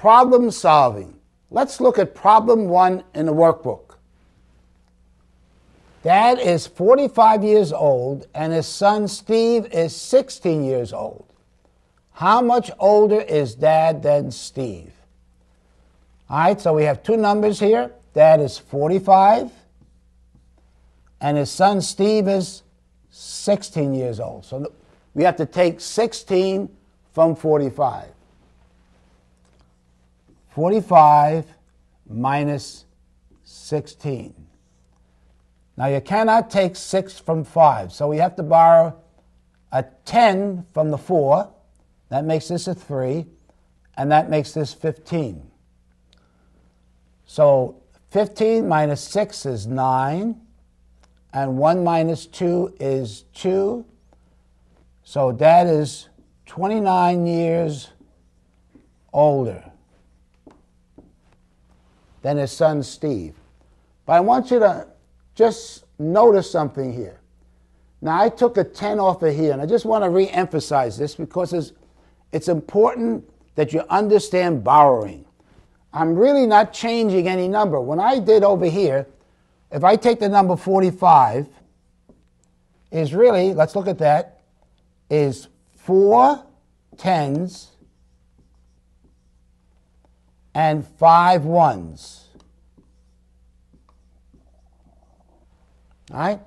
problem solving. Let's look at problem 1 in the workbook. Dad is 45 years old and his son Steve is 16 years old. How much older is Dad than Steve? All right, so we have two numbers here. Dad is 45 and his son Steve is 16 years old. So we have to take 16 from 45. 45 minus 16. Now you cannot take 6 from 5, so we have to borrow a 10 from the 4. That makes this a 3, and that makes this 15. So 15 minus 6 is 9, and 1 minus 2 is 2. So Dad is 29 years older than his son Steve. But I want you to just notice something here. Now I took a 10 off of here, and I just want to re-emphasize this because it's important that you understand borrowing. I'm really not changing any number. When I did over here, if I take the number 45, is really, let's look at that, is 4 10s and 5 1s. All right?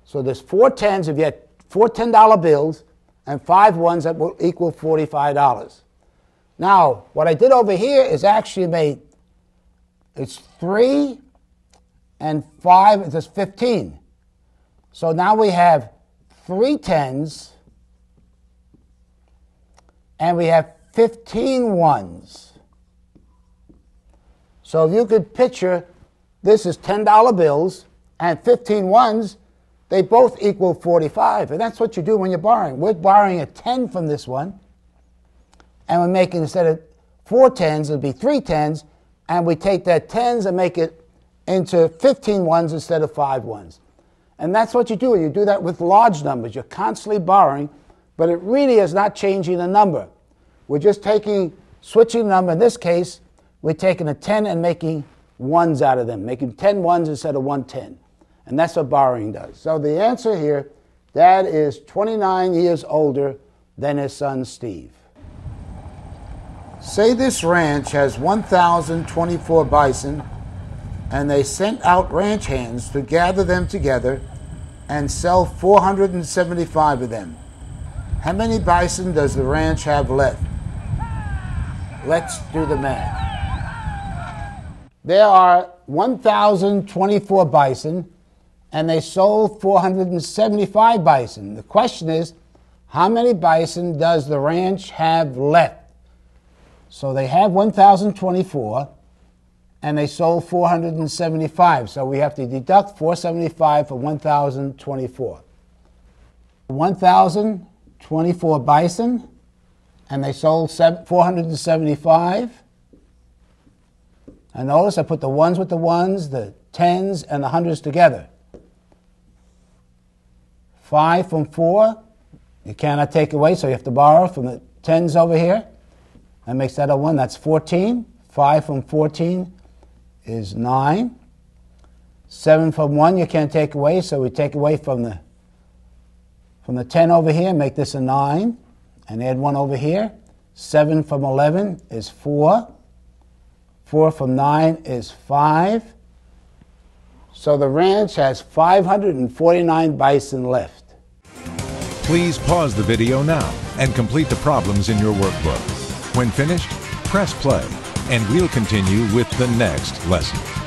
So there's 4 10s if you had 4 $10 bills and 5 1s that will equal $45. Now, what I did over here is actually it's 3 and 5, it's 15. So now we have 3 10s and we have 15 1s. So if you could picture, this is $10 bills and 15 1s, they both equal 45. And that's what you do when you're borrowing. We're borrowing a 10 from this one, and we're making, instead of 4 10s, it'll be 3 10s, and we take that 10s and make it into 15 1s instead of 5 1s. And that's what you do. You do that with large numbers. You're constantly borrowing, but it really is not changing the number. We're just switching the number. In this case, we're taking a 10 and making 1s out of them, making 10 1s instead of 1 10. And that's what borrowing does. So the answer here, Dad is 29 years older than his son Steve. Say this ranch has 1,024 bison, and they sent out ranch hands to gather them together and sell 475 of them. How many bison does the ranch have left? Let's do the math. There are 1,024 bison, and they sold 475 bison. The question is, how many bison does the ranch have left? So they have 1,024, and they sold 475. So we have to deduct 475 from 1,024. 1,024 bison, and they sold 475. And notice I put the 1s with the 1s, the 10s, and the 100s together. 5 from 4, you cannot take away, so you have to borrow from the 10s over here. That makes that a 1. That's 14. 5 from 14 is 9. 7 from 1 you can't take away, so we take away from the 10 over here, make this a 9, and add 1 over here. 7 from 11 is 4. 4 from 9 is 5. So the ranch has 549 bison left. Please pause the video now and complete the problems in your workbook. When finished, press play, and we'll continue with the next lesson.